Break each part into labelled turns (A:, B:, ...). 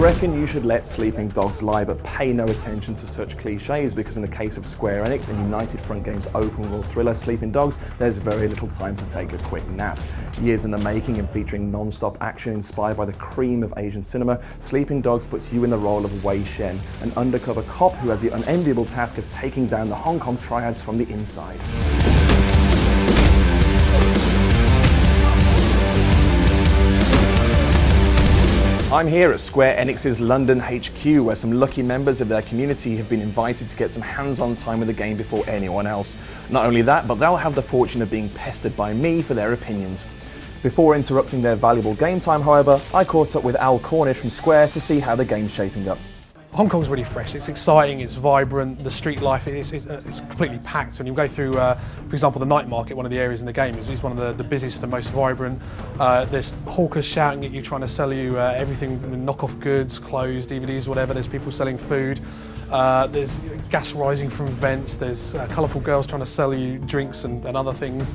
A: reckon you should let sleeping dogs lie, but pay no attention to such cliches, because in the case of Square Enix and United Front Games' open world thriller Sleeping Dogs, there's very little time to take a quick nap. Years in the making and featuring non-stop action inspired by the cream of Asian cinema, Sleeping Dogs puts you in the role of Wei Shen, an undercover cop who has the unenviable task of taking down the Hong Kong triads from the inside. I'm here at Square Enix's London HQ, where some lucky members of their community have been invited to get some hands-on time with the game before anyone else. Not only that, but they'll have the fortune of being pestered by me for their opinions. Before interrupting their valuable game time, however, I caught up with Al Cornish from Square to see how the game's shaping up.
B: Hong Kong's really fresh, it's exciting, it's vibrant, the street life is completely packed. When you go through, for example, the night market, one of the areas in the game, is one of the busiest and most vibrant. There's hawkers shouting at you, trying to sell you everything, knock-off goods, clothes, DVDs, whatever. There's people selling food. There's gas rising from vents, there's colourful girls trying to sell you drinks and other things.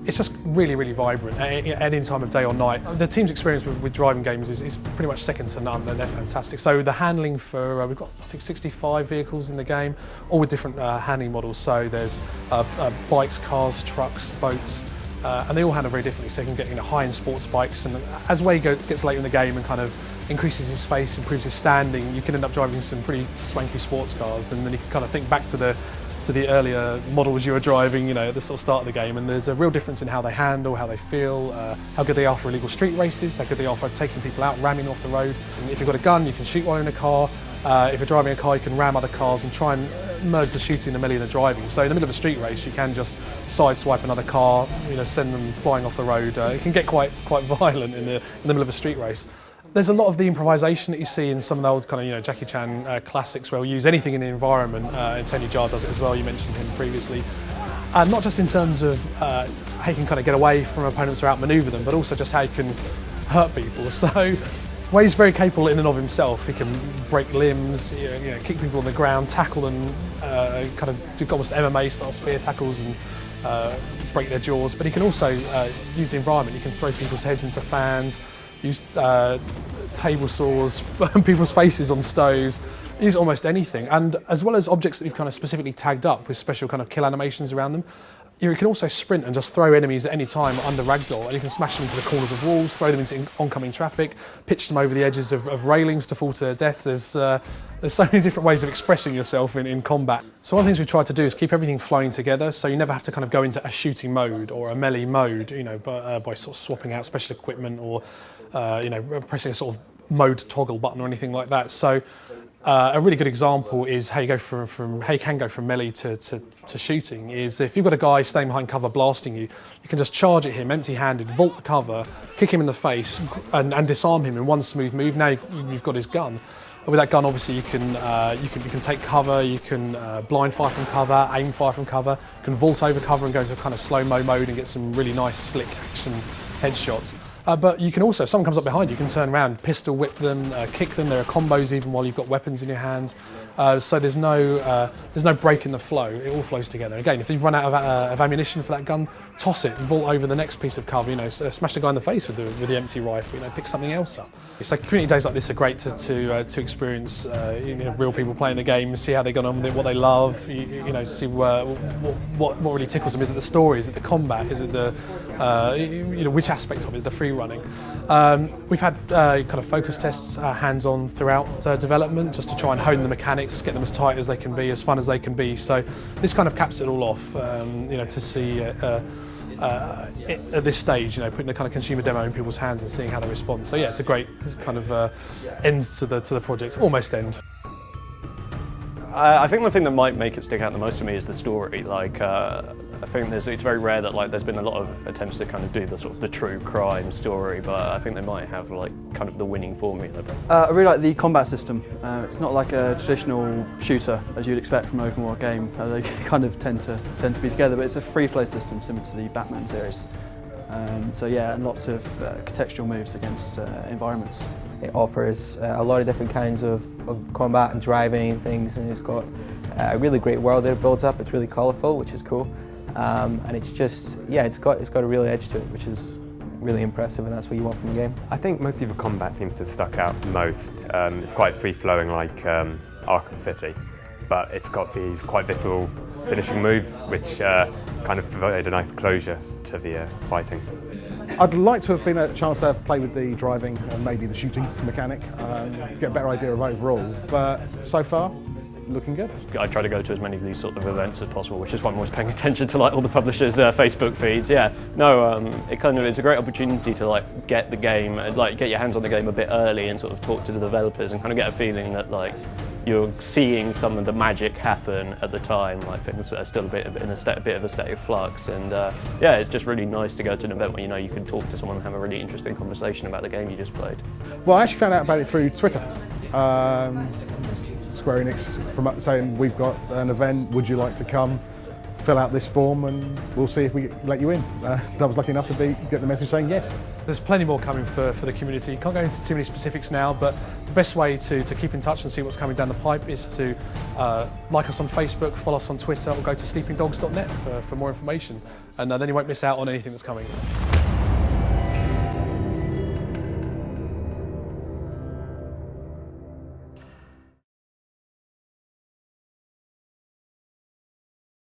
B: It's just really, really vibrant at any time of day or night. The team's experience with driving games is pretty much second to none. They're fantastic. So the handling for, we've got I think 65 vehicles in the game, all with different handling models. So there's bikes, cars, trucks, boats, and they all handle very differently. So you can get high-end sports bikes, and as Wei gets later in the game and kind of increases his space, improves his standing, you can end up driving some pretty swanky sports cars, and then you can kind of think back to the earlier models you were driving, at the sort of start of the game, and there's a real difference in how they handle, how they feel, how good they are for illegal street races, how good they are for taking people out, ramming off the road. And if you've got a gun, you can shoot while in a car. If you're driving a car, you can ram other cars and try and merge the shooting and the melee and the driving. So in the middle of a street race, you can just sideswipe another car, send them flying off the road. It can get quite violent in the middle of a street race. There's a lot of the improvisation that you see in some of the old kind of Jackie Chan classics, where we use anything in the environment, and Tony Jaa does it as well. You mentioned him previously, and not just in terms of how you can kind of get away from opponents or outmaneuver them, but also just how you can hurt people. So Wei's very capable in and of himself. He can break limbs, kick people on the ground, tackle them, kind of do almost MMA style spear tackles and break their jaws. But he can also use the environment. You can throw people's heads into fans, use table saws, burn people's faces on stoves, use almost anything. And as well as objects that you've kind of specifically tagged up with special kind of kill animations around them, you can also sprint and just throw enemies at any time under ragdoll, and you can smash them into the corners of walls, throw them into oncoming traffic, pitch them over the edges of railings to fall to their deaths. There's so many different ways of expressing yourself in combat. So one of the things we tried to do is keep everything flowing together, so you never have to kind of go into a shooting mode or a melee mode, by sort of swapping out special equipment or pressing a sort of mode toggle button or anything like that. So a really good example is how you can go from melee to shooting. Is if you've got a guy staying behind cover blasting you, you can just charge at him empty-handed, vault the cover, kick him in the face, and disarm him in one smooth move. Now you've got his gun. With that gun, obviously, you can take cover, you can blind fire from cover, aim fire from cover, you can vault over cover and go to a kind of slow-mo mode and get some really nice, slick action headshots. But you can also, if someone comes up behind you, you can turn around, pistol whip them, kick them. There are combos even while you've got weapons in your hands. So there's no break in the flow. It all flows together. Again, if you've run out of ammunition for that gun, toss it, vault over the next piece of cover. Smash the guy in the face with the empty rifle. Pick something else up. So community days like this are great to experience. Real people playing the game, see how they got on with it, what they love. See what really tickles them. Is it the story? Is it the combat? Is it the which aspect of it? The free running. We've had kind of focus tests, hands-on throughout development, just to try and hone the mechanics, get them as tight as they can be, as fun as they can be. So this kind of caps it all off. To see at this stage, putting the kind of consumer demo in people's hands and seeing how they respond. So yeah, it's a great kind of end to the project, almost end.
C: I think the thing that might make it stick out the most for me is the story. I think it's very rare that there's been a lot of attempts to kind of do the true crime story, but I think they might have kind of the winning formula.
D: I really like the combat system. It's not like a traditional shooter as you'd expect from an open world game. They kind of tend to be together, but it's a free flow system similar to the Batman series. So yeah, and lots of contextual moves against environments.
E: It offers a lot of different kinds of combat and driving and things, and it's got a really great world that it builds up. It's really colourful, which is cool, and it's just, yeah, it's got a real edge to it, which is really impressive, and that's what you want from a game.
F: I think mostly the combat seems to have stuck out most. It's quite free-flowing like Arkham City, but it's got these quite visceral finishing moves which kind of provide a nice closure to the fighting.
G: I'd like to have been a chance to have play with the driving and maybe the shooting mechanic, to get a better idea of overall, but so far, looking good.
C: I try to go to as many of these sort of events as possible, which is why I'm always paying attention to like all the publishers' Facebook feeds. Yeah, no, it's a great opportunity to like get the game, like get your hands on the game a bit early and sort of talk to the developers and kind of get a feeling that like you're seeing some of the magic happen at the time. Like things are still a bit of a state of flux, and yeah, it's just really nice to go to an event where you know you can talk to someone and have a really interesting conversation about the game you just played.
G: Well, I actually found out about it through Twitter. Square Enix saying, we've got an event, would you like to come? Fill out this form and we'll see if we let you in. I was lucky enough to get the message saying yes.
B: There's plenty more coming for the community. Can't go into too many specifics now, but the best way to keep in touch and see what's coming down the pipe is to like us on Facebook, follow us on Twitter, or go to sleepingdogs.net for more information. And then you won't miss out on anything that's coming.